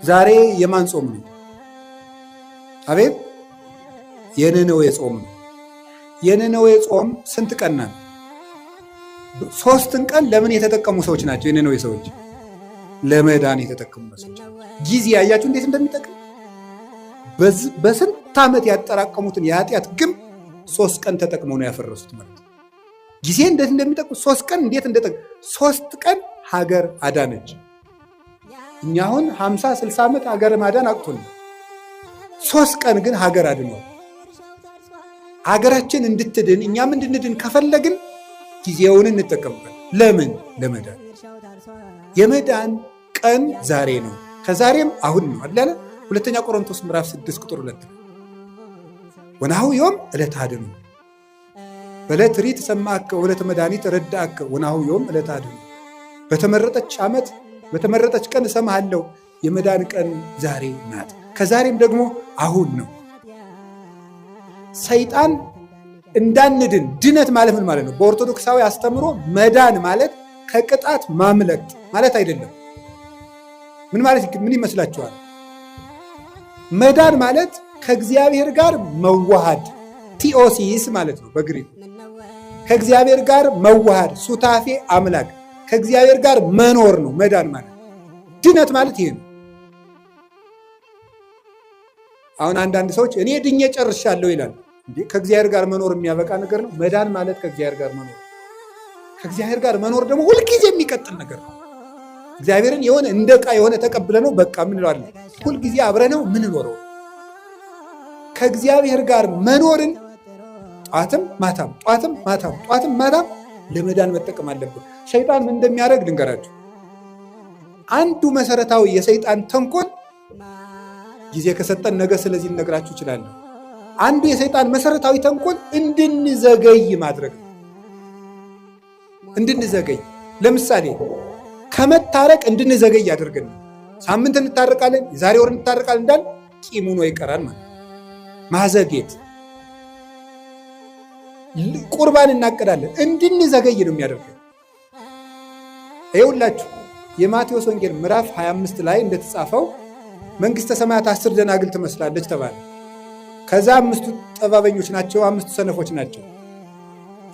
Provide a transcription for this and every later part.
ዛሬ የማን ጾም ነው? አቤት የነነዌ ጾም ነው። የነነዌ ጾም ስንት ቀን ናት? 3 ቀን ለምን የተጠቀሙ ሰዎች ናቸው? የነነዌ ሰዎች ለመዳን የተጠቀሙ ሰዎች። ጊዜ ያያችሁ እንዴት እንደሚጠቅም በስንት ዓመት ያጠራቀሙትን የኃጢአት ግም 3 ቀን ተጠቅመው ነው ያፈረሱት ማለት ነው። ጊዜ እንዴት እንደሚጠቅም 3 ቀን እንዴት እንደጠቅም 3 ቀን ሀገር አዳነች። እኛ አሁን 50-60 ዓመት ሀገር ማዳን አቅቶን 3 ቀን ግን ሀገር አድኗል። ሀገራችን እንድትድን እኛም እንድንድን ከፈለግን ጊዜውን እንጠቀምበት። ለምን? ለመዳን። የመዳን ቀን ዛሬ ነው፣ ከዛሬም አሁን ነው አላለ። ሁለተኛ ቆሮንቶስ ምዕራፍ 6 ቁጥር 2 ወናሁ ዮም ዕለተ አድኑ በዕለት ሪት ሰማዕከ ወዕለተ መድኃኒት ረዳእከ ወናሁ ዮም ዕለተ አድኑ። በተመረጠች ዓመት በተመረጠች ቀን እሰማሃለሁ። የመዳን ቀን ዛሬ ናት፣ ከዛሬም ደግሞ አሁን ነው። ሰይጣን እንዳንድን ድነት ማለት ምን ማለት ነው? በኦርቶዶክሳዊ አስተምሮ መዳን ማለት ከቅጣት ማምለጥ ማለት አይደለም። ምን ይመስላችኋል? መዳን ማለት ከእግዚአብሔር ጋር መዋሃድ ቲኦሲስ ማለት ነው በግሪክ። ከእግዚአብሔር ጋር መዋሃድ ሱታፌ አምላክ ከእግዚአብሔር ጋር መኖር ነው መዳን ማለት። ድነት ማለት ይሄ ነው። አሁን አንዳንድ ሰዎች እኔ ድኜ ጨርሻለሁ ይላል። እንዴ ከእግዚአብሔር ጋር መኖር የሚያበቃ ነገር ነው? መዳን ማለት ከእግዚአብሔር ጋር መኖር። ከእግዚአብሔር ጋር መኖር ደግሞ ሁልጊዜ የሚቀጥል ነገር ነው። እግዚአብሔርን የሆነ እንደ ዕቃ የሆነ ተቀብለ ነው በቃ ምን እንለዋለን? ሁልጊዜ አብረ ነው ምን ኖረው። ከእግዚአብሔር ጋር መኖርን ጧትም ማታም ጧትም ማታም ጧትም ማታም ለመዳን መጠቀም አለብን። ሰይጣን ምን እንደሚያደርግ ልንገራችሁ። አንዱ መሰረታዊ የሰይጣን ተንኮል ጊዜ ከሰጠን ነገ ስለዚህ ልነግራችሁ እችላለሁ። አንዱ የሰይጣን መሰረታዊ ተንኮል እንድንዘገይ ማድረግ ነው። እንድንዘገይ ለምሳሌ ከመታረቅ እንድንዘገይ ያደርገን። ሳምንት እንታረቃለን፣ የዛሬ ወር እንታረቃለን እንዳል ቂም ሆኖ ይቀራል ማለት ማዘጌት። ቁርባን እናቀዳለን፣ እንድንዘገይ ነው የሚያደርገን። ይኸውላችሁ የማቴዎስ ወንጌል ምዕራፍ 25 ላይ እንደተጻፈው መንግሥተ ሰማያት 10 ደናግል ትመስላለች ተባለ። ከዛ 5ቱ ጠባበኞች ናቸው፣ 5ቱ ሰነፎች ናቸው።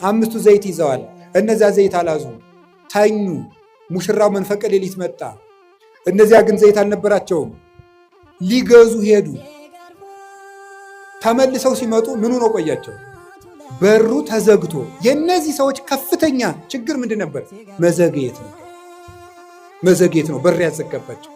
5ቱ ዘይት ይዘዋል፣ እነዚያ ዘይት አላዙ፣ ተኙ። ሙሽራው መንፈቀ ሌሊት መጣ፣ እነዚያ ግን ዘይት አልነበራቸውም። ሊገዙ ሄዱ። ተመልሰው ሲመጡ ምኑ ነው ቆያቸው? በሩ ተዘግቶ። የእነዚህ ሰዎች ከፍተኛ ችግር ምንድን ነበር? መዘግየት ነው። መዘግየት ነው በር ያዘጋባቸው።